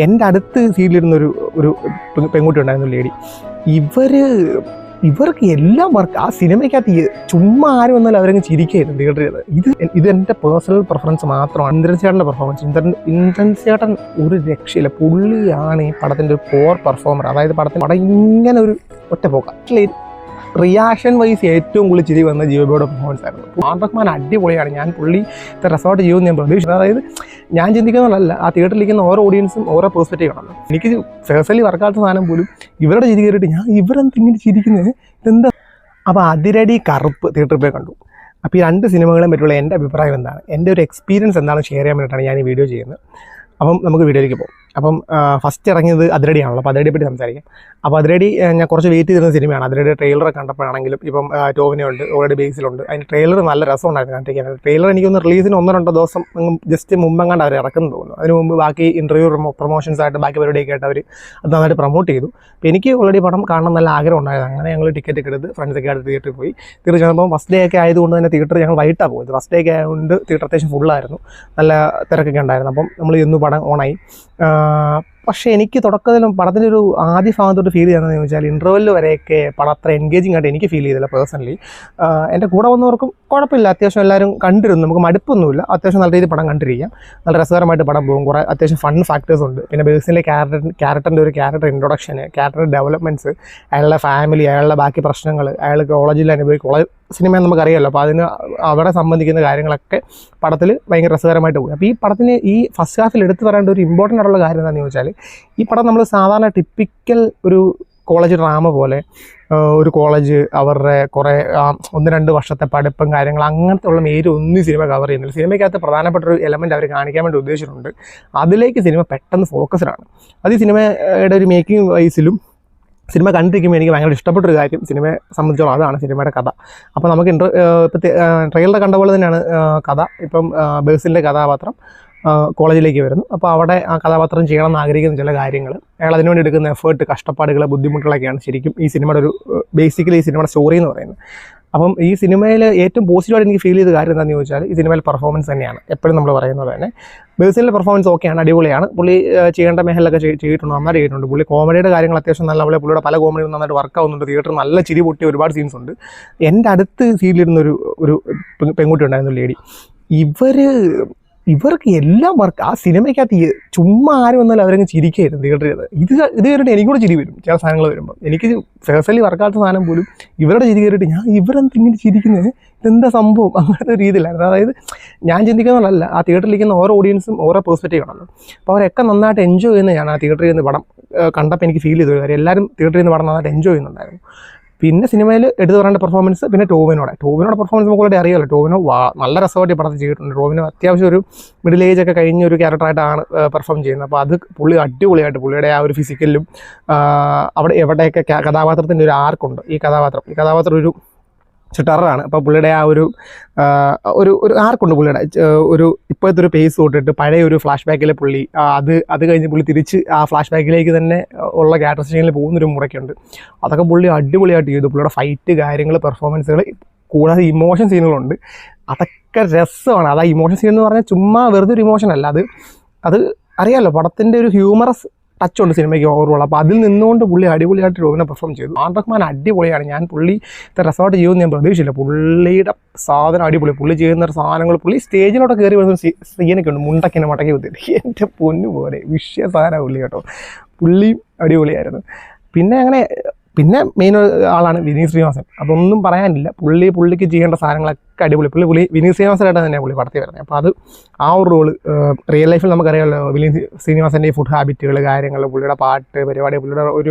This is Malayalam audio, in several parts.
എൻ്റെ അടുത്ത് സീറ്റിലിരുന്നൊരു ഒരു പെൺകുട്ടി ഉണ്ടായിരുന്നു, ലേഡി. ഇവർക്ക് എല്ലാം വർക്ക്. ആ സിനിമയ്ക്കകത്ത് ചുമ്മാ ആരും വന്നാലും അവരങ്ങ് ചിരിക്കായിരുന്നു തിയേറ്ററിൽ. ഇത് എൻ്റെ പേഴ്സണൽ പ്രിഫറൻസ് മാത്രമാണ്. ഇന്ദ്രൻ ചേട്ടൻ്റെ പെർഫോമൻസ്, ഇന്ദ്രൻ ചേട്ടൻ ഒരു രക്ഷയില്ല. പുള്ളിയാണ് ഈ പടത്തിൻ്റെ ഒരു കോർ പെർഫോമർ. അതായത് പടം ഇങ്ങനെ ഒരു ഒറ്റപ്പോക്ക. റിയാക്ഷൻ വൈസ് ഏറ്റവും കൂടുതൽ ചിരി വന്ന ജിയോബിയുടെ പെർഫോമൻസ് ആയിരുന്നു. റഹ്മാൻ അടിപൊളിയാണ്. ഞാൻ പുള്ളി റിസോർട്ട് ചെയ്യുമെന്ന് ഞാൻ പ്രതീക്ഷിച്ചത്. അതായത് ഞാൻ ചിന്തിക്കുന്നതല്ല, ആ തിയേറ്ററിലിരിക്കുന്ന ഓരോ ഓഡിയൻസും ഓരോ പേഴ്സ്പെക്റ്റീവ് ആണല്ലോ. എനിക്ക് പേഴ്സണലി വർക്കാത്ത സാധനം പോലും ഇവരുടെ ചിരി കയറിയിട്ട് ഇവരെന്ത് ഇങ്ങനെ ചിരിക്കുന്നത് ഇതെന്താ. അപ്പോൾ അതിരടി കറുപ്പ് തിയേറ്ററിൽ പോയി കണ്ടു. അപ്പോൾ ഈ 2 സിനിമകളെ പറ്റിയുള്ള എൻ്റെ അഭിപ്രായം എന്താണ്, എൻ്റെ ഒരു എക്സ്പീരിയൻസ് എന്താണെന്ന് ഷെയർ ചെയ്യാൻ വേണ്ടിയിട്ടാണ് ഞാൻ ഈ വീഡിയോ ചെയ്യുന്നത്. അപ്പം നമുക്ക് വീഡിയോയിലേക്ക് പോകും. അപ്പം ഫസ്റ്റ് ഇറങ്ങിയത് അതിരടിയാണല്ലോ. അപ്പോൾ അതിരടിയെ പറ്റി സംസാരിക്കാം. അപ്പോൾ അതിരടി ഞാൻ കുറച്ച് വെയിറ്റ് ചെയ്തിരുന്ന സിനിമയാണ്. അതിരടി ട്രെയിലർ കണ്ടപ്പോഴാണെങ്കിലും ഇപ്പം ടോവിനുണ്ട്, ഓൾറെഡി ബേസിലുണ്ട്. അതിന് ട്രെയിലർ നല്ല രസമുണ്ടായിരുന്നു കണ്ടിരിക്കാൻ. ട്രെയിലർ എനിക്കൊന്ന് റിലീസിന് 1-2 ദിവസം ജസ്റ്റ് മുമ്പെങ്ങാണ്ട് അവർ ഇറക്കുന്നു തോന്നുന്നു. അതിന് മുമ്പ് ബാക്കി ഇൻ്റർവ്യൂ പ്രൊമോഷൻസ് ആയിട്ട് ബാക്കി പരിപാടിയൊക്കെ ആയിട്ട് അവർ അത് നന്നായിട്ട് പ്രൊമോട്ട് ചെയ്തു. അപ്പോൾ എനിക്ക് ഓൾറെഡി പടം കാണാൻ നല്ല ആഗ്രഹം ഉണ്ടായത്. അങ്ങനെ ഞങ്ങൾ ടിക്കറ്റ് ഒക്കെ എടുത്ത് ഫ്രണ്ട്സൊക്കെ ആയിട്ട് തിയേറ്ററിൽ പോയി. തീർച്ചയായും ഫസ്റ്റ് ഡേ ഒക്കെ ആയതുകൊണ്ട് തന്നെ തിയേറ്റർ ഞങ്ങൾ വൈകിട്ടാണ് പോയത്. ഫസ്റ്റ് ഡേ ഒക്കെ ആയതുകൊണ്ട് തിയേറ്റർ അത്യാവശ്യം ഫുള്ളായിരുന്നു, നല്ല തിരക്കൊക്കെ ഉണ്ടായിരുന്നു. അപ്പം നമ്മൾ ഇന്ന് പടം ഓണായി. പക്ഷേ എനിക്ക് തുടക്കത്തിലും പടത്തിൻ്റെ ഒരു ആദ്യ ഭാഗത്തോട്ട് ഫീൽ ചെയ്യുന്നതെന്ന് ചോദിച്ചാൽ ഇൻ്റർവെല്ല് വരെയൊക്കെ പടം അത്ര എൻഗേജിങ് ആയിട്ട് എനിക്ക് ഫീൽ ചെയ്തില്ല പേഴ്സണലി. എൻ്റെ കൂടെ വന്നവർക്കും കുഴപ്പമില്ല, അത്യാവശ്യം എല്ലാവരും കണ്ടിരുന്നു. നമുക്ക് മടുപ്പൊന്നുമില്ല, അത്യാവശ്യം നല്ല രീതിയിൽ പടം കണ്ടിരിക്കാം. നല്ല രസകരമായിട്ട് പടം പോകും. കുറേ അത്യാവശ്യം ഫൺ ഫാക്ടേഴ്സ് ഉണ്ട്. പിന്നെ ബേസിലെ ക്യാരക്ടറിൻ്റെ ഒരു ക്യാരക്ടർ ഇൻട്രൊഡക്ഷന്, ക്യാരക്ടർ ഡെവലപ്മെൻറ്റ്സ്, അയാളുടെ ഫാമിലി, അയാളുടെ ബാക്കി പ്രശ്നങ്ങൾ, അയാൾ കോളേജിൽ കോളേജ് സിനിമയെന്ന് നമുക്കറിയാമല്ലോ. അപ്പോൾ അതിന് അവിടെ സംബന്ധിക്കുന്ന കാര്യങ്ങളൊക്കെ പടത്തിൽ ഭയങ്കര രസകരമായിട്ട് പോകും. അപ്പോൾ ഈ പടത്തിന് ഈ ഫസ്റ്റ് ഹാഫിൽ എടുത്ത് പറയേണ്ട ഒരു ഇമ്പോർട്ടൻ്റ് ആയിട്ടുള്ള കാര്യം എന്താണെന്ന് ചോദിച്ചാൽ, ഈ പടം നമ്മൾ സാധാരണ ടിപ്പിക്കൽ ഒരു കോളേജ് ഡ്രാമ പോലെ ഒരു കോളേജ് അവരുടെ കുറേ 1-2 വർഷത്തെ പഠിപ്പും കാര്യങ്ങൾ അങ്ങനത്തെ ഉള്ള ഒന്നും സിനിമ കവർ ചെയ്യുന്നില്ല. സിനിമയ്ക്കകത്ത് പ്രധാനപ്പെട്ട ഒരു എലമെൻറ്റ് അവർ കാണിക്കാൻ വേണ്ടി ഉദ്ദേശിച്ചിട്ടുണ്ട്. അതിലേക്ക് സിനിമ പെട്ടെന്ന് ഫോക്കസ്ഡാണ്. അത് ഈ സിനിമയുടെ ഒരു മേക്കിംഗ് വൈസിലും സിനിമ കണ്ടിരിക്കുമ്പോൾ എനിക്ക് ഭയങ്കര ഇഷ്ടപ്പെട്ടൊരു കാര്യം സിനിമയെ സംബന്ധിച്ചോളം അതാണ് സിനിമയുടെ കഥ. അപ്പോൾ നമുക്ക് ഇപ്പോഴത്തെ ട്രെയിലർ കണ്ട പോലെ തന്നെയാണ് കഥ. ഇപ്പം ബേസിൻ്റെ കഥാപാത്രം കോളേജിലേക്ക് വരുന്നു. അപ്പോൾ അവിടെ ആ കഥാപാത്രം ചെയ്യണമെന്ന് ആഗ്രഹിക്കുന്ന ചില കാര്യങ്ങൾ, അയാൾ അതിനുവേണ്ടി എടുക്കുന്ന എഫേർട്ട്, കഷ്ടപ്പാടുകൾ, ബുദ്ധിമുട്ടുകളൊക്കെയാണ് ശരിക്കും ഈ സിനിമയുടെ ഒരു ബേസിക്കലി ഈ സിനിമയുടെ സ്റ്റോറി എന്ന് പറയുന്നത്. അപ്പം ഈ സിനിമയിൽ ഏറ്റവും പോസിറ്റീവായിട്ട് എനിക്ക് ഫീൽ ചെയ്ത കാര്യം എന്താണെന്ന് ചോദിച്ചാൽ ഈ സിനിമയിൽ പെർഫോമൻസ് തന്നെയാണ്. എപ്പോഴും നമ്മൾ പറയുന്നത് തന്നെ ബേസിലെ പെർഫോമൻസ് ഓക്കെയാണ്, അടിപൊളിയാണ്. പുള്ളി ചെയ്യേണ്ട മേഖലൊക്കെ ചെയ്തിട്ടുണ്ട്, നന്നായിട്ട് ചെയ്തിട്ടുണ്ട്. പുള്ളി കോമഡിയുടെ കാര്യങ്ങൾ അത്യാവശ്യം നല്ല പുള്ളിയുടെ പല കോമഡിയും നന്നായിട്ട് വർക്ക് ആവുന്നുണ്ട്. തിയേറ്റർ നല്ല ചിരി പൊട്ടിയ ഒരുപാട് സീൻസ് ഉണ്ട്. എൻ്റെ അടുത്ത് സീറ്റിലിരുന്നൊരു പെൺകുട്ടി ഉണ്ടായിരുന്നു, ലേഡി. ഇവർക്ക് എല്ലാം വർക്ക്. ആ സിനിമയ്ക്കകത്ത് ചുമ്മാ ആരും വന്നാലും അവരങ്ങ് ചിരിക്കായിരുന്നു തിയേറ്ററിൽ. ഇത് കയറിയിട്ട് എനിക്കൂടെ ചിരി വരും ചില സാധനങ്ങൾ വരുമ്പോൾ. എനിക്ക് പേഴ്സണലി വർക്കാത്ത സാധനം പോലും ഇവരുടെ ചിരി കയറിയിട്ട് ഇവരെന്ത് ഇങ്ങനെ ചിരിക്കുന്നത് ഇതെന്താ സംഭവം അങ്ങനത്തെ ഒരു രീതിയിലായിരുന്നു. അതായത് ഞാൻ ചിന്തിക്കുന്നതല്ല, ആ തിയേറ്ററിലിരിക്കുന്ന ഓരോ ഓഡിയൻസും ഓരോ പേഴ്സ്പെക്റ്റീവ് ആണല്ലോ. അപ്പോൾ അവരൊക്കെ നന്നായിട്ട് എൻജോയ് ചെയ്യുന്നത് ഞാൻ ആ തിയേറ്ററിൽ നിന്ന് പടം കണ്ടപ്പോൾ എനിക്ക് ഫീൽ ചെയ്തൊരു കാര്യം. എല്ലാവരും തിയേറ്ററിൽ നിന്ന് പടം നന്നായിട്ട് എൻജോയ് ചെയ്യുന്നുണ്ടായിരുന്നു. പിന്നെ സിനിമയിൽ എടുത്തു പറയേണ്ട പെർഫോമൻസ്, പിന്നെ ടോവിനോടെ പെർഫോമൻസ് നമുക്ക് വളരെ അറിയാമല്ലോ. ടോവിനോ നല്ല രസമായിട്ട് പടത്തിൽ ചെയ്തിട്ടുണ്ട്. ടോവിനോ അത്യാവശ്യം ഒരു മിഡിൽ ഏജ് ഒക്കെ കഴിഞ്ഞ ഒരു ക്യാരക്ടറായിട്ടാണ് പെർഫോം ചെയ്യുന്നത്. അപ്പോൾ അത് പുള്ളി അടിപൊളിയായിട്ട് പുള്ളിയുടെ ആ ഒരു ഫിസിക്കലിലും അവിടെ എവിടെയൊക്കെ കഥാപാത്രത്തിൻ്റെ ഒരു ആർക്കുണ്ട്. ഈ കഥാപാത്രം ഒരു ടെററാണ്. അപ്പോൾ പുള്ളിയുടെ ആ ഒരു ആർക്കുണ്ട് പുള്ളിയുടെ ഒരു ഇപ്പോഴത്തെ ഒരു പേസ് തൊട്ടിട്ട് പഴയ ഒരു ഫ്ലാഷ് ബാക്കിലെ പുള്ളി അത് കഴിഞ്ഞ് പുള്ളി തിരിച്ച് ആ ഫ്ലാഷ് ബാക്കിലേക്ക് തന്നെ ഉള്ള ക്യാരക്ടറിസ്റ്റിക്കിൽ പോകുന്നൊരു മുറയ്ക്കുണ്ട്. അതൊക്കെ പുള്ളി അടിപൊളിയായിട്ട് ചെയ്തു. പുള്ളിയുടെ ഫൈറ്റ് കാര്യങ്ങൾ, പെർഫോമൻസുകൾ, കൂടാതെ ഇമോഷൻ സീനുകളുണ്ട്. അതൊക്കെ രസമാണ്. അത് ആ ഇമോഷൻ സീൻ എന്ന് പറഞ്ഞാൽ ചുമ്മാ വെറുതെ ഒരു ഇമോഷൻ അല്ല, അത് അറിയാമല്ലോ പടത്തിൻ്റെ ഒരു ഹ്യൂമറസ് ടച്ച് ഉണ്ട് സിനിമയ്ക്ക് ഓവറോൾ. അപ്പോൾ അതിൽ നിന്നുകൊണ്ട് പുള്ളി അടിപൊളിയായിട്ട് ടോവിനെ പെർഫോം ചെയ്തു. റഹ്മാൻ അടിപൊളിയാണ്. ഞാൻ പുള്ളി റിസോർട്ട് ചെയ്യുമെന്ന് ഞാൻ പ്രതീക്ഷിച്ചില്ല. പുള്ളിയുടെ സാധനം അടിപൊളി. പുള്ളി ചെയ്യുന്ന സാധനങ്ങൾ, പുള്ളി സ്റ്റേജിലോട്ട് കയറി വരുന്ന സീനൊക്കെ ഉണ്ട്, മുണ്ടക്കിനെ മടക്കി കുത്തിയിട്ട് എൻ്റെ പൊന്നു പോലെ വിഷയ സാധനം പുള്ളി കേട്ടോ. പുള്ളി അടിപൊളിയായിരുന്നു. പിന്നെ മെയിൻ ആളാണ് വിനീത് ശ്രീനിവാസൻ. അതൊന്നും പറയാനില്ല. പുള്ളിക്ക് ചെയ്യേണ്ട സാധനങ്ങളൊക്കെ അടിപൊളി. പുള്ളി വിനീത് ശ്രീനിവാസനായിട്ട് തന്നെ പുള്ളി പടത്തി വരുന്നത്. അപ്പോൾ അത് ആ ഒരു റോള് റിയൽ ലൈഫിൽ നമുക്കറിയാമല്ലോ. വിനീത് ശ്രീനിവാസൻ്റെ ഫുഡ് ഹാബിറ്റുകൾ, കാര്യങ്ങൾ, പുള്ളിയുടെ പാട്ട് പരിപാടി,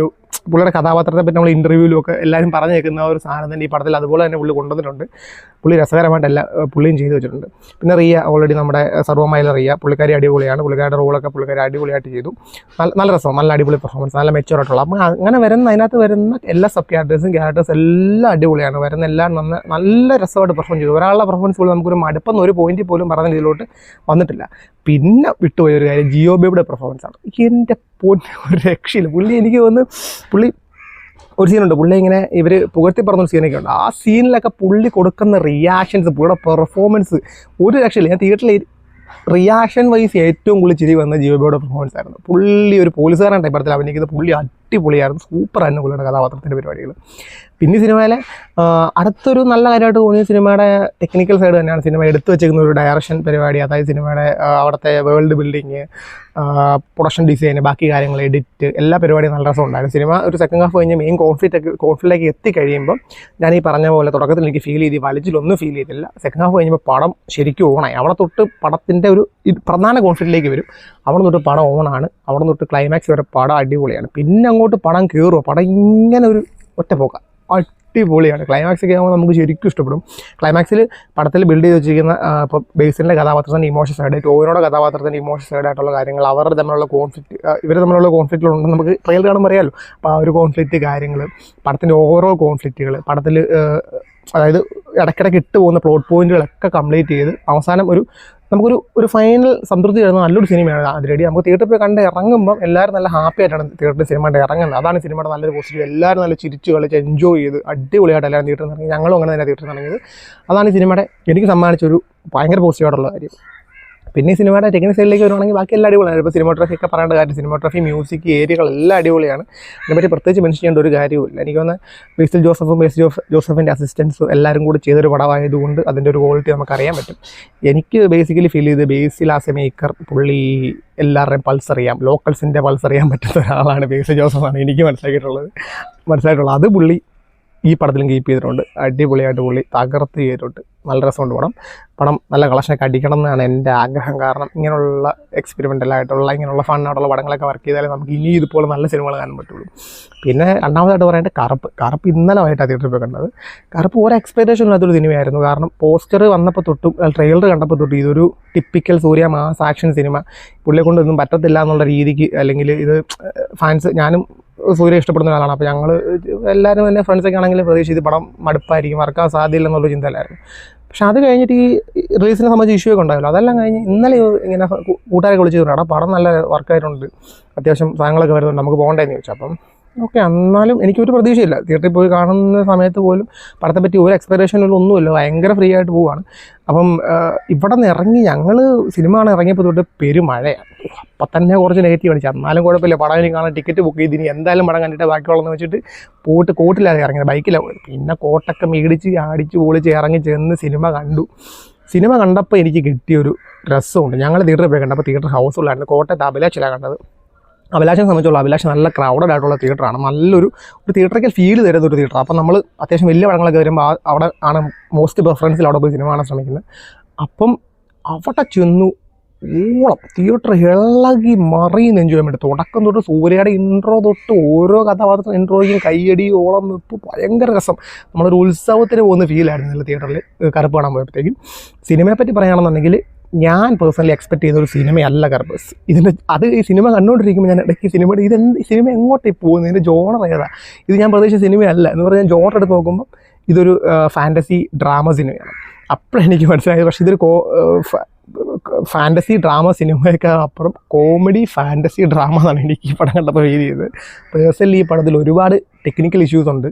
പുള്ളിയുടെ കഥാപാത്രത്തെ പറ്റി നമ്മൾ ഇൻ്റർവ്യൂവിലും ഒക്കെ എല്ലാവരും പറഞ്ഞു കേൾക്കുന്ന ഒരു സാധനം തന്നെ ഈ പടത്തിൽ അതുപോലെ തന്നെ പുള്ളി കൊണ്ടുവന്നിട്ടുണ്ട്. പുള്ളി രസകരമായിട്ട് പുള്ളിയും ചെയ്തു വെച്ചിട്ടുണ്ട്. പിന്നെ റിയ, ഓൾറെഡി നമ്മുടെ സർവ്വമയിലെ റിയ, പുള്ളിക്കാരി അടിപൊളിയാണ്. പുള്ളിക്കാരുടെ റോളൊക്കെ പുള്ളിക്കാരി അടിപൊളിയായിട്ട് ചെയ്തു. നല്ല രസം, നല്ല അടിപൊളി പെർഫോമൻസ്, നല്ല മെച്ചുവറായിട്ടുള്ള. അപ്പം അങ്ങനെ അതിനകത്ത് വരുന്ന എല്ലാ സബ് ക്യാരക്ടേഴ്സ് എല്ലാം അടിപൊളിയാണ്. വരുന്ന എല്ലാം നല്ല രസമായിട്ട് പെർഫോം ചെയ്തു. ഒരാളുടെ പെർഫോമൻസ് പോലും നമുക്കൊരു മടുപ്പെന്ന് ഒരു പോയിന്റിൽ പോലും പറഞ്ഞ രീതിയിലോട്ട് വന്നിട്ടില്ല. പിന്നെ വിട്ടുപോയൊരു കാര്യം ജിയോ ബേബിയുടെ പെർഫോമൻസ് ആണ്. എൻ്റെ ഒരു രക്ഷയില്ല. എനിക്ക് തോന്നുന്നു ഒരു സീനുണ്ട്, പുള്ളി ഇങ്ങനെ ഇവർ പുകഴ്ത്തി പറഞ്ഞൊരു സീനൊക്കെ ഉണ്ട്. ആ സീനിലൊക്കെ പുള്ളി കൊടുക്കുന്ന റിയാക്ഷൻസ്, പുള്ളിയുടെ പെർഫോമൻസ് ഒരു രക്ഷയില്ല. ഞാൻ തിയേറ്ററിൽ റിയാക്ഷൻ വൈസ് ഏറ്റവും കൂടുതൽ ചിരി വന്ന ജിയോബിയുടെ പെർഫോമൻസ് ആയിരുന്നു. പുള്ളി ഒരു പോലീസുകാരൻ ടൈപ്പത്തിൽ അഭിനയിക്കുന്ന പുള്ളി അടിപൊളിയായിരുന്നു. സൂപ്പറായിരുന്നു പുള്ളിയുടെ കഥാപാത്രത്തിൻ്റെ പരിപാടികൾ. പിന്നെ സിനിമയിലെ അടുത്തൊരു നല്ല കാര്യമായിട്ട് തോന്നിയ സിനിമയുടെ ടെക്നിക്കൽ സൈഡ് തന്നെയാണ്. സിനിമ എടുത്തു വെച്ചിരിക്കുന്ന ഒരു ഡയറക്ഷൻ പരിപാടി, അതായത് സിനിമയുടെ അവിടുത്തെ വേൾഡ് ബിൽഡിങ്, പ്രൊഡക്ഷൻ ഡിസൈൻ, ബാക്കി കാര്യങ്ങൾ, എഡിറ്റ്, എല്ലാ പരിപാടിയും നല്ല രസമുണ്ടായിരുന്നു. സിനിമ ഒരു സെക്കൻഡ് ഹാഫ് കഴിഞ്ഞ് മെയിൻ കോൺഫ്ലിക്റ്റിലേക്ക് എത്തിക്കഴിയുമ്പോൾ ഞാൻ ഈ പറഞ്ഞ പോലെ തുടക്കത്തിൽ എനിക്ക് ഫീൽ ചെയ്ത് വലിച്ചിലൊന്നും ഫീൽ ചെയ്തില്ല. സെക്കൻഡ് ഹാഫ് കഴിഞ്ഞപ്പോൾ പടം ശരിക്കും ഓണായി. അവിടെ തൊട്ട് പടത്തിൻ്റെ ഒരു പ്രധാന കോൺഫ്ലിക്റ്റിലേക്ക് വരും. അവിടെ തൊട്ട് പടം ഓണാണ്. അവിടെ തൊട്ട് ക്ലൈമാക്സ് വരെ പടം അടിപൊളിയാണ്. പിന്നെ അങ്ങോട്ട് പടം കയറുമോ, പടം ഇങ്ങനെ ഒരു ഒറ്റപ്പോക്ക അടിപൊളിയാണ്. ക്ലൈമാക്സ് ഒക്കെ ആകുമ്പോൾ നമുക്ക് ശരിക്കും ഇഷ്ടപ്പെടും. ക്ലൈമാക്സിൽ പടത്തിൽ ബിൽഡ് ചെയ്ത് വെച്ചിരിക്കുന്ന ഇപ്പോൾ ബേസിലിൻ്റെ കഥാപാത്രത്തിൻ്റെ ഇമോഷൻ സൈഡ്, ടോവിനോയുടെ കഥാപാത്രത്തിൻ്റെ ഇമോഷൻ സൈഡായിട്ടുള്ള കാര്യങ്ങൾ, അവരുടെ തമ്മിലുള്ള കോൺഫ്ലിക്റ്റ്, ഇവർ തമ്മിലുള്ള കോൺഫ്ലിക്റ്റുകളുണ്ടെന്ന് നമുക്ക് ട്രയൽ കാണുമ്പോൾ അറിയാമല്ലോ. അപ്പോൾ ആ ഒരു കോൺഫ്ലിക്റ്റ് കാര്യങ്ങൾ, പടത്തിൻ്റെ ഓവറോൾ കോൺഫ്ലിക്റ്റുകൾ, പടത്തിൽ അതായത് ഇടയ്ക്കിടയ്ക്ക് ഇട്ട് പോകുന്ന പ്ലോട്ട് പോയിന്റുകളൊക്കെ കംപ്ലീറ്റ് ചെയ്ത് അവസാനം നമുക്കൊരു ഫൈനൽ സംതൃപ്തി തരുന്ന നല്ലൊരു സിനിമയാണ് അതിരടി. നമുക്ക് തിയേറ്ററിൽ പോയി കണ്ട് ഇറങ്ങുമ്പം എല്ലാവരും നല്ല ഹാപ്പി ആയിട്ടാണ് തിയേറ്ററിൽ സിനിമ കണ്ട് ഇറങ്ങുന്നത്. അതാണ് സിനിമയുടെ നല്ലൊരു പോസിറ്റീവ്. എല്ലാവരും നല്ല ചിരിച്ച് കളിച്ച് എൻജോയ് ചെയ്ത് അടിപൊളിയായിട്ട് എല്ലാവരും തിയേറ്ററിൽ ഇറങ്ങി. ഞങ്ങളും അങ്ങനെ തന്നെ തിയേറ്ററിൽ ഇറങ്ങിയത്. അതാണ് ഈ സിനിമയുടെ എനിക്ക് സമ്മാനിച്ചൊരു ഭയങ്കര പോസിറ്റീവായിട്ടുള്ള കാര്യം. പിന്നെ ഈ സിനിമയുടെ ടെക്നിക്കൽ സൈഡിലേക്ക് വരുവാണെങ്കിൽ ബാക്കി എല്ലാ അടിപൊളിയാണ്. ഇപ്പോൾ സിനിമോഗ്രാഫി ഒക്കെ പറയേണ്ട കാര്യം, സിനിമോഗ്രാഫി, മ്യൂസിക്, ഏരിയകളെല്ലാം അടിപൊളിയാണ്. അതിനെപ്പറ്റി പ്രത്യേകിച്ച് മെൻഷൻ ചെയ്യേണ്ട ഒരു കാര്യവുമില്ല. എനിക്ക് തോന്നുന്നത് ബേസിൽ ജോസഫിൻ്റെ അസിസ്റ്റൻസും എല്ലാവരും കൂടി ചെയ്തൊരു പടമായതുകൊണ്ട് അതിൻ്റെ ഒരു ക്വാളിറ്റി നമുക്കറിയാൻ പറ്റും. എനിക്ക് ബേസിക്കലി ഫീൽ ചെയ്ത് ബേസിൽ ആസ് എ മേക്കർ പുള്ളി എല്ലാവരുടെയും പൾസ് അറിയാം, ലോക്കൽസിൻ്റെ പൾസ് അറിയാൻ പറ്റുന്ന ഒരാളാണ് ബേസിൽ ജോസഫാണ് എനിക്ക് മനസ്സിലായിട്ടുള്ളത്. അത് പുള്ളി ഈ പടത്തിലും കീപ്പ് ചെയ്തിട്ടുണ്ട്. അടിപൊളിയായിട്ട് പുള്ളി തകർത്ത് ചെയ്തിട്ടുണ്ട്. നല്ല രസമുണ്ട് പടം നല്ല കളക്ഷനൊക്കെ അടിക്കണം എന്നാണ് എൻ്റെ ആഗ്രഹം. കാരണം ഇങ്ങനെയുള്ള എക്സ്പെരിമെൻ്റലായിട്ടുള്ള ഇങ്ങനെയുള്ള ഫണ്ണായിട്ടുള്ള പടങ്ങളൊക്കെ വർക്ക് ചെയ്താലേ നമുക്ക് ഇനി ഇതുപോലെ നല്ല സിനിമകൾ കാണാൻ പറ്റുള്ളൂ. പിന്നെ രണ്ടാമതായിട്ട് പറയേണ്ടത് കറുപ്പ് ഇന്നലെ ആയിട്ടാണ് തിയേറ്ററിൽ പോയി കണ്ടത്. കറുപ്പ് ഒരു എക്സ്പെക്ടേഷൻ ഇല്ലാത്തൊരു സിനിമയായിരുന്നു. കാരണം പോസ്റ്റർ വന്നപ്പോൾ തൊട്ടും ട്രെയിലർ കണ്ടപ്പോൾ തൊട്ടും ഇതൊരു ടിപ്പിക്കൽ സൂര്യ മാസ് ആക്ഷൻ സിനിമ, പുള്ളിയെ കൊണ്ടൊന്നും പറ്റത്തില്ല എന്നുള്ള രീതിക്ക്, അല്ലെങ്കിൽ ഇത് ഫാൻസ്, ഞാനും സൂര്യ ഇഷ്ടപ്പെടുന്ന ഒരാളാണ്. അപ്പോൾ ഞങ്ങൾ എല്ലാവരും തന്നെ ഫ്രണ്ട്സൊക്കെ ആണെങ്കിൽ പ്രതീക്ഷിച്ച് പടം മടുപ്പായിരിക്കും, മറക്കാൻ സാധ്യതയില്ല എന്നുള്ള ചിന്തയിലായിരുന്നു. പക്ഷെ അത് കഴിഞ്ഞിട്ട് ഈ റിലീസിനെ സംബന്ധിച്ച് ഇഷ്യൂ ഒക്കെ ഉണ്ടായല്ലോ, അതെല്ലാം കഴിഞ്ഞ് ഇന്നലെ ഇങ്ങനെ കൂട്ടുകാരെ വിളിച്ച് പറഞ്ഞാൽ പടം നല്ല വർക്കായിട്ടുണ്ട്, അത്യാവശ്യം സാധനങ്ങളൊക്കെ വരുന്നുണ്ട്, നമുക്ക് പോകണ്ടേന്ന് ചോദിച്ചു. അപ്പം ഓക്കെ, എന്നാലും എനിക്കൊരു പ്രതീക്ഷയില്ല. തിയേറ്ററിൽ പോയി കാണുന്ന സമയത്ത് പോലും പടത്തെ പറ്റി ഒരു എക്സ്പെക്ടേഷനിലൊന്നുമില്ല, ഭയങ്കര ഫ്രീ ആയിട്ട് പോവുകയാണ്. അപ്പം ഇവിടെ നിന്ന് ഇറങ്ങി ഞങ്ങൾ സിനിമ കാണാൻ ഇറങ്ങിയപ്പോൾ തൊട്ട് പെരുമഴയാണ്. അപ്പം തന്നെ കുറച്ച് നെഗറ്റീവ് അടിച്ചു. എന്നാലും കുഴപ്പമില്ല, പടം ഇനി കാണാൻ ടിക്കറ്റ് ബുക്ക് ചെയ്ത് ഇനി എന്തായാലും പടം കണ്ടിട്ട് ബാക്കിയുള്ളതെന്ന് വെച്ചിട്ട് പോയിട്ട് കോട്ടിലാണ് ഇറങ്ങിയത്, ബൈക്കിലാണ് പോയത്. പിന്നെ കോട്ടൊക്കെ മേടിച്ച് അടിച്ച് പൊളിച്ച് ഇറങ്ങി ചെന്ന് സിനിമ കണ്ടു. സിനിമ കണ്ടപ്പോൾ എനിക്ക് കിട്ടിയൊരു രസമുണ്ട്. ഞങ്ങൾ തിയേറ്ററിൽ പോയി കണ്ടപ്പോൾ തിയേറ്റർ ഹൗസ്ഫുള്ളായിരുന്നു. കോട്ടയത്ത് അഭിലാഷിലാണ് കണ്ടത്. അഭിലാഷിനെ സംബന്ധിച്ചുള്ള അഭിലാഷ് നല്ല ക്രൗഡഡ് ആയിട്ടുള്ള തിയേറ്ററാണ്, നല്ലൊരു തിയേറ്ററിക്കൽ ഫീൽ തരുന്ന ഒരു തിയേറ്റർ. അപ്പം നമ്മൾ അത്യാവശ്യം വലിയ പടങ്ങളൊക്കെ വരുമ്പോൾ അവിടെ ആണ് മോസ്റ്റ് പ്രിഫറൻസിൽ അവിടെ പോയി സിനിമ കാണാൻ ശ്രമിക്കുന്നത്. അപ്പം അവിടെ ചെന്നു ഓളം തിയേറ്റർ ഇളകി മറിയുന്ന എൻജോയ്മെൻറ്റ്. തുടക്കം തൊട്ട് സൂര്യയുടെ ഇൻട്രോ തൊട്ട് ഓരോ കഥാപാത്രത്തിനും ഇൻട്രോയ്ക്കും കയ്യടി, ഓളം വെപ്പ്, ഭയങ്കര രസം. നമ്മളൊരു ഉത്സവത്തിന് പോകുന്ന ഫീലായിരുന്നു നല്ല തിയേറ്ററിൽ കറുപ്പ് കാണാൻ പോയപ്പോഴത്തേക്കും. സിനിമയെപ്പറ്റി പറയുകയാണെന്നുണ്ടെങ്കിൽ ഞാൻ പേഴ്സണലി എക്സ്പെക്ട് ചെയ്ത ഒരു സിനിമയല്ല കറുപ്പ്. ഈ സിനിമ കണ്ടുകൊണ്ടിരിക്കുമ്പോൾ ഞാൻ ഇടയ്ക്ക് സിനിമ എങ്ങോട്ടേ പോകുന്നത്, ഇതിൻ്റെ ജോണർ ഏതാ, ഇത് ഞാൻ പ്രതീക്ഷിച്ച സിനിമയല്ല എന്ന് പറഞ്ഞാൽ ജോണർ എടുത്ത് നോക്കുമ്പോൾ ഇതൊരു ഫാൻറ്റസി ഡ്രാമ സിനിമയാണ്. അപ്പോഴെനിക്ക് മനസ്സിലായത് പക്ഷേ ഇതൊരു ഫാൻറ്റസി ഡ്രാമ സിനിമയേക്കാൾ അപ്പുറം കോമഡി ഫാൻറ്റസി ഡ്രാമ എന്നാണ് എനിക്ക് ഈ പടം കണ്ടപ്പോൾ ഫീൽ ചെയ്തത്. പേഴ്സണലി ഈ പടത്തിൽ ഒരുപാട് ടെക്നിക്കൽ ഇഷ്യൂസ് ഉണ്ട്.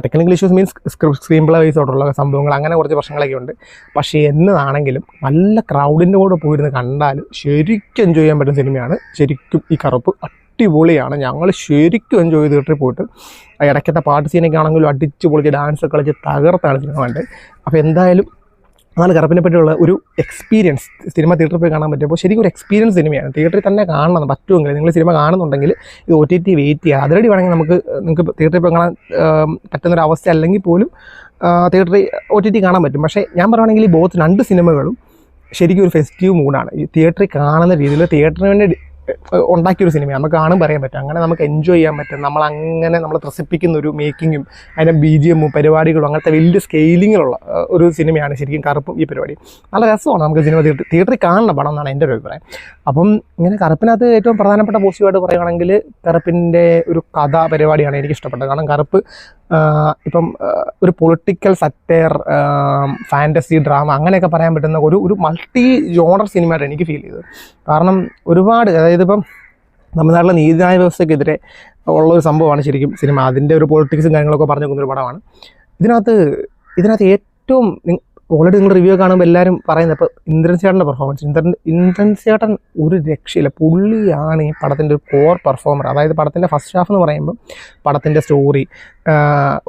Technical issues means screen play വൈസോട്ടുള്ള സംഭവങ്ങൾ, അങ്ങനെ കുറച്ച് പ്രശ്നങ്ങളൊക്കെ ഉണ്ട്. പക്ഷേ എന്നതാണെങ്കിലും നല്ല ക്രൗഡിൻ്റെ കൂടെ പോയിരുന്ന് കണ്ടാൽ ശരിക്കും എൻജോയ് ചെയ്യാൻ പറ്റുന്ന സിനിമയാണ് ശരിക്കും ഈ കറുപ്പ്. അടിപൊളിയാണ്. ഞങ്ങൾ ശരിക്കും എൻജോയ് ചെയ്ത് തിയേറ്ററിൽ പോയിട്ട് ഇടയ്ക്കത്തെ പാട്ട് സീനൊക്കെ ആണെങ്കിലും അടിച്ച് പൊളിച്ച് ഡാൻസ് കളിച്ച് തകർത്താണ് സിനിമ കണ്ടത്. അപ്പോൾ എന്തായാലും അതാണ് കറുപ്പിനെ പറ്റിയുള്ള ഒരു എക്സ്പീരിയൻസ്. സിനിമ തിയേറ്ററിൽ പോയി കാണാൻ പറ്റുമ്പോൾ ശരിക്കും ഒരു എക്സ്പീരിയൻസ് സിനിമയാണ്. തിയേറ്ററിൽ തന്നെ കാണണം പറ്റുമെങ്കിൽ, നിങ്ങൾ സിനിമ കാണുന്നുണ്ടെങ്കിൽ ഇത് OTT വെയിറ്റ് ചെയ്യുക. അതിരടി വേണമെങ്കിൽ നിങ്ങൾക്ക് തിയേറ്ററിൽ പോയി കാണാൻ പറ്റുന്നൊരവസ്ഥ അല്ലെങ്കിൽ പോലും തിയേറ്ററിൽ OTT കാണാൻ പറ്റും. പക്ഷേ ഞാൻ പറയുകയാണെങ്കിൽ ഈ രണ്ട് സിനിമകളും ശരിക്കും ഒരു ഫെസ്റ്റീവ് മൂഡാണ്. ഈ തിയേറ്ററിൽ കാണുന്ന രീതിയിൽ തിയേറ്ററിന് വേണ്ടി ഉണ്ടാക്കിയൊരു സിനിമയാണ്. നമുക്ക് കാണും പറയാൻ പറ്റും, അങ്ങനെ നമുക്ക് എൻജോയ് ചെയ്യാൻ പറ്റും. നമ്മൾ ത്രസിപ്പിക്കുന്ന ഒരു മേക്കിങ്ങും അതിൻ്റെ BGM പരിപാടികളും അങ്ങനത്തെ വലിയ സ്കെയിലിങ്ങിലുള്ള ഒരു സിനിമയാണ് ശരിക്കും കറുപ്പും. ഈ പരിപാടി നല്ല രസമാണ്. നമുക്ക് സിനിമ തിയേറ്ററിൽ കാണണം പടം എന്നാണ് എൻ്റെ ഒരു അഭിപ്രായം. അപ്പം ഇങ്ങനെ കറുപ്പിനകത്ത് ഏറ്റവും പ്രധാനപ്പെട്ട പോസിറ്റീവായിട്ട് പറയുകയാണെങ്കിൽ കറുപ്പിൻ്റെ ഒരു കഥാ പരിപാടിയാണ് എനിക്ക് ഇഷ്ടപ്പെട്ടത്. കാരണം കറുപ്പ് ഇപ്പം ഒരു പൊളിറ്റിക്കൽ സറ്റയർ, ഫാൻറ്റസി ഡ്രാമ അങ്ങനെയൊക്കെ പറയാൻ പറ്റുന്ന ഒരു മൾട്ടി ജോണർ സിനിമയായിട്ട് എനിക്ക് ഫീൽ ചെയ്തത്. കാരണം ഒരുപാട്, അതായത് ഇപ്പം തമിഴ്നാട്ടിലെ നീതിന്യായ വ്യവസ്ഥയ്ക്കെതിരെ ഉള്ളൊരു സംഭവമാണ് ശരിക്കും സിനിമ. അതിൻ്റെ ഒരു പൊളിറ്റിക്സും കാര്യങ്ങളൊക്കെ പറഞ്ഞു നോക്കുന്നൊരു പടമാണ്. ഇതിനകത്ത് ഏറ്റവും ഓൾറെഡി നിങ്ങൾ റിവ്യൂ കാണുമ്പോൾ എല്ലാവരും പറയുന്നത് ഇപ്പോൾ ഇന്ദ്രൻ ചേട്ടൻ്റെ പെർഫോമൻസ് ഇന്ദ്രൻ ചേട്ടൻ ഒരു രക്ഷയില്ല. പുള്ളിയാണ് ഈ പടത്തിൻ്റെ ഒരു കോർ പെർഫോമർ. അതായത് പടത്തിൻ്റെ ഫസ്റ്റ് ഹാഫ് എന്ന് പറയുമ്പോൾ പടത്തിൻ്റെ സ്റ്റോറി,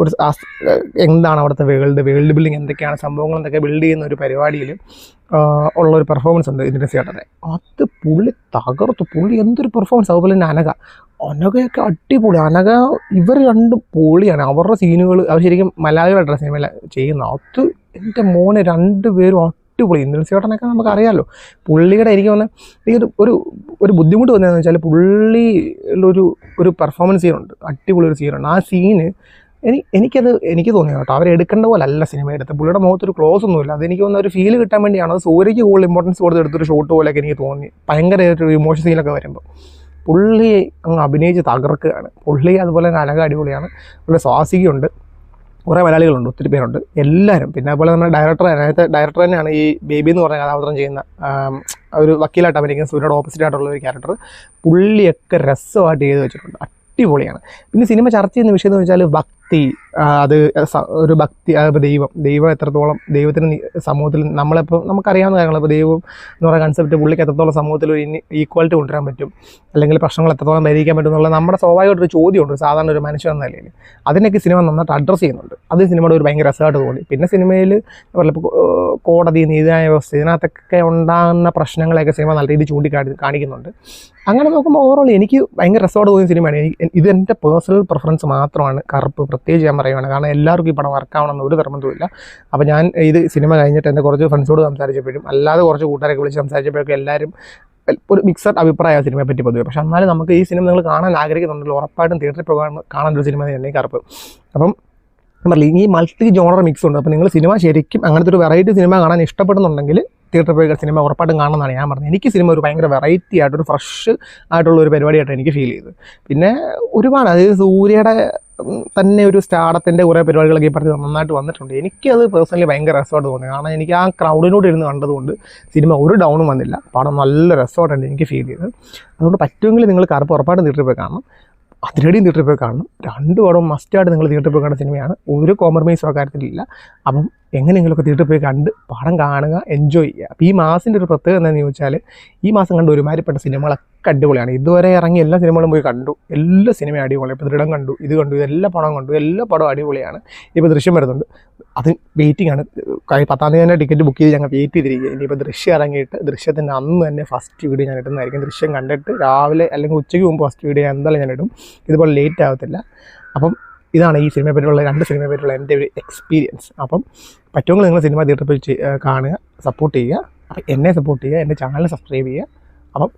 ഒരു എന്താണ് അവിടുത്തെ വേൾഡ് ബിൽഡിങ്, എന്തൊക്കെയാണ് സംഭവങ്ങൾ, എന്തൊക്കെ ബിൽഡ് ചെയ്യുന്ന ഒരു പരിപാടിയിൽ ഉള്ളൊരു പെർഫോമൻസ് ഉണ്ട് ഇന്ദ്രൻ ചേട്ടൻ്റെ. അത് പുള്ളി തകർത്തു. പുള്ളി എന്തൊരു പെർഫോമൻസ്. അതുപോലെ തന്നെ അനഘയൊക്കെ അടിപൊളി. ഇവർ രണ്ടും പൊളിയാണ്. അവരുടെ സീനുകൾ അവർ ശരിക്കും മലയാളികളുടെ സിനിമയിൽ ചെയ്യുന്നത്. അത് എൻ്റെ മോനെ രണ്ടുപേരും അടിപൊളി. ഇന്ദ്രൻ ചേട്ടനൊക്കെ നമുക്കറിയാമല്ലോ. പുള്ളിയുടെ എനിക്ക് തോന്നുന്നത് ഒരു ബുദ്ധിമുട്ട് തോന്നിയെന്ന് വെച്ചാൽ പുള്ളിയിലൊരു പെർഫോമൻസ് സീനുണ്ട്, അടിപൊളി ഒരു സീനുണ്ട്. ആ സീന് എനിക്ക് തോന്നിയ കേട്ടോ, അവരെടുക്കേണ്ട പോലെ അല്ല സിനിമ എടുത്ത്. പുള്ളിയുടെ മുഖത്തൊരു ക്ലോസ് ഒന്നുമില്ല. അതെനിക്ക് തോന്നുന്ന ഒരു ഫീൽ കിട്ടാൻ വേണ്ടിയാണ്. അത് സൂര്യയ്ക്ക് കൂടുതൽ ഇമ്പോർട്ടൻസ് കൊടുത്ത് എടുത്തൊരു ഷോട്ട് പോലെയൊക്കെ എനിക്ക് തോന്നി. ഭയങ്കരമായിട്ടൊരു ഇമോഷൻ സീനൊക്കെ വരുമ്പോൾ പുള്ളി അങ്ങ് അഭിനയിച്ച് തകർക്കുകയാണ്. പുള്ളി അതുപോലെ തന്നെ അനഘ അടിപൊളിയാണ്. പുള്ളി സ്വാസികയുണ്ട്, കുറേ മലയാളികളുണ്ട്, ഒത്തിരി പേരുണ്ട് എല്ലാവരും. പിന്നെ അതുപോലെ നമ്മുടെ ഡയറക്ടർ തന്നെയാണ് ഈ ബേബി എന്ന് പറഞ്ഞ കഥാപാത്രം ചെയ്യുന്ന ഒരു വക്കീലായിട്ട് അഭിനയിക്കുന്ന സൂര്യയുടെ ഓപ്പോസിറ്റ് ആയിട്ടുള്ള ഒരു ക്യാരക്ടർ. പുള്ളിയൊക്കെ രസമായിട്ട് ചെയ്ത് വെച്ചിട്ടുണ്ട്. അടിപൊളിയാണ്. പിന്നെ സിനിമ ചർച്ച ചെയ്യുന്ന വിഷയം എന്ന് വെച്ചാൽ ഭക്തി, അത് ഒരു ഭക്തി, ദൈവം എത്രത്തോളം ദൈവത്തിന് സമൂഹത്തിൽ നമ്മളിപ്പോൾ നമുക്കറിയാവുന്ന കാര്യങ്ങൾ. ഇപ്പോൾ ദൈവം എന്ന് പറയുന്ന കൺസെപ്റ്റ് പുള്ളിക്ക് എത്രത്തോളം സമൂഹത്തിൽ ഒരു ഈക്വാലിറ്റി കൊണ്ടുവരാൻ പറ്റും, അല്ലെങ്കിൽ പ്രശ്നങ്ങൾ എത്രത്തോളം പരിഹരിക്കാൻ പറ്റും എന്നുള്ള നമ്മുടെ സ്വാഭാവികമായിട്ടൊരു ചോദ്യമുണ്ട് സാധാരണ ഒരു മനുഷ്യൻ എന്ന നിലയിൽ. അതിനൊക്കെ സിനിമ നന്നായിട്ട് അഡ്രസ്സ് ചെയ്യുന്നുണ്ട്. അത് സിനിമയുടെ ഒരു ഭയങ്കര രസമായിട്ട് തോന്നി. പിന്നെ സിനിമയിൽ ഇപ്പോൾ കോടതി, നീതിന്യായ വ്യവസ്ഥ, ഇതിനകത്തൊക്കെ ഉണ്ടാകുന്ന പ്രശ്നങ്ങളെയൊക്കെ സിനിമ നല്ല രീതിയിൽ കാണിക്കുന്നുണ്ട്. അങ്ങനെ നോക്കുമ്പോൾ ഓവറോൾ എനിക്ക് ഭയങ്കര രസമായിട്ട് തോന്നിയ സിനിമയാണ്. ഇത് എൻ്റെ പേഴ്സണൽ പ്രിഫറൻസ് മാത്രമാണ് കറുപ്പ്. പ്രത്യേകിച്ച് ഞാൻ പറയുവാണ്, കാരണം എല്ലാവർക്കും ഈ പടം വർക്കാവണമെന്ന് ഒരു നിർബന്ധമില്ല. അപ്പോൾ ഞാൻ ഇത് സിനിമ കഴിഞ്ഞിട്ട് എൻ്റെ കുറച്ച് ഫ്രണ്ട്സോട് സംസാരിച്ചപ്പോഴും അല്ലാതെ കുറച്ച് കൂട്ടുകാരൊക്കെ വിളിച്ച് സംസാരിച്ചപ്പോഴൊക്കെ എല്ലാവരും ഒരു മിക്സഡ് അഭിപ്രായമാണ് സിനിമയെ പറ്റി പൊതുവെ. പക്ഷേ എന്നാലും നമുക്ക് ഈ സിനിമ നിങ്ങൾ കാണാൻ ആഗ്രഹിക്കുന്നുണ്ടല്ലോ, ഉറപ്പായിട്ടും തിയേറ്ററിൽ പോകാൻ കാണാനൊരു സിനിമ തന്നെയാണ് ഈ കറുപ്പ്. അപ്പം പറഞ്ഞില്ല, ഈ മൾട്ടി ജോണർ മിക്സ് ഉണ്ട്. അപ്പോൾ നിങ്ങൾ സിനിമ ശരിക്കും അങ്ങനത്തെ ഒരു വെറൈറ്റി സിനിമ കാണാൻ ഇഷ്ടപ്പെടുന്നുണ്ടെങ്കിൽ തിയേറ്ററിൽ പോയി സിനിമ ഉറപ്പായിട്ടും കാണണമെന്നാണ് ഞാൻ പറഞ്ഞത്. എനിക്ക് സിനിമ ഒരു ഭയങ്കര വെറൈറ്റി ആയിട്ട്, ഒരു ഫ്രഷ് ആയിട്ടുള്ള ഒരു പരിപാടിയായിട്ട് എനിക്ക് ഫീൽ ചെയ്തത്. പിന്നെ ഒരുപാട്, അതായത് സൂര്യയുടെ തന്നെ ഒരു സ്റ്റാർഡത്തിൻ്റെ കുറേ പരിപാടികളൊക്കെ ഈ പറഞ്ഞ് നന്നായിട്ട് വന്നിട്ടുണ്ട്. എനിക്കത് പേഴ്സണലി ഭയങ്കര രസമായിട്ട് തോന്നി. കാരണം എനിക്ക് ആ ക്രൗഡിനോട് ഇരുന്ന് കണ്ടതുകൊണ്ട് സിനിമ ഒരു ഡൗണും വന്നില്ല. പടം നല്ല രസമായിട്ടാണ് എനിക്ക് ഫീൽ ചെയ്തത്. അതുകൊണ്ട് പറ്റുമെങ്കിൽ നിങ്ങൾ കറുപ്പ് ഉറപ്പായിട്ടും തിയേറ്ററിൽ പോയി കാണണം. അതിരടിയും തിയേറ്ററിൽ പോയി കാണണം. രണ്ട് പടവും മസ്റ്റായിട്ട് നിങ്ങൾ തിയേറ്ററിൽ പോയി കാണുന്ന സിനിമയാണ്. ഒരു കോംപ്രമൈസും ആ കാര്യത്തിലില്ല. അപ്പം എങ്ങനെയെങ്കിലുമൊക്കെ തിയേറ്ററിൽ പോയി കണ്ട് പടം കാണുക, എൻജോയ് ചെയ്യുക. അപ്പോൾ ഈ മാസത്തിൻ്റെ ഒരു പ്രത്യേകത എന്താണെന്ന് ചോദിച്ചാൽ, ഈ മാസം കണ്ട ഒരുമാതിരിപ്പെട്ട സിനിമകളൊക്കെ അടിപൊളിയാണ്. ഇതുവരെ ഇറങ്ങിയ എല്ലാ സിനിമകളും പോയി കണ്ടു. എല്ലാ സിനിമയും അടിപൊളിയാണ്. ഇപ്പോൾ ദൃഢം കണ്ടു, ഇത് കണ്ടു, ഇതെല്ലാ പടവും കണ്ടു. എല്ലാ പടവും അടിപൊളിയാണ്. ഇപ്പോൾ ദൃശ്യം വരുന്നുണ്ട്, അത് വെയിറ്റിംഗ് ആണ്. 10-ാം തീയതി തന്നെ ടിക്കറ്റ് ബുക്ക് ചെയ്ത് ഞങ്ങൾ വെയിറ്റ് ചെയ്തിരിക്കുക. ഇനിയിപ്പോൾ ദൃശ്യം ഇറങ്ങിയിട്ട് ദൃശ്യത്തിൻ്റെ അന്ന് തന്നെ ഫസ്റ്റ് വീഡിയോ ഞാൻ ഇടുന്നതായിരിക്കും. ദൃശ്യം കണ്ടിട്ട് രാവിലെ അല്ലെങ്കിൽ ഉച്ചയ്ക്ക് മുമ്പ് ഫസ്റ്റ് വീഡിയോ എന്തായാലും ഞാൻ ഇടും. ഇതുപോലെ ലേറ്റ് ആകത്തില്ല. അപ്പം ഇതാണ് ഈ സിനിമയെ പറ്റിയുള്ള, രണ്ട് സിനിമയെ പറ്റിയുള്ള എൻ്റെ ഒരു എക്സ്പീരിയൻസ്. അപ്പം പറ്റുമെങ്കിൽ നിങ്ങൾ സിനിമ തിയേറ്ററിൽ പോയി കാണുക, സപ്പോർട്ട് ചെയ്യുക. അപ്പം എന്നെ സപ്പോർട്ട് ചെയ്യുക, എൻ്റെ ചാനൽ സബ്സ്ക്രൈബ് ചെയ്യുക. അപ്പം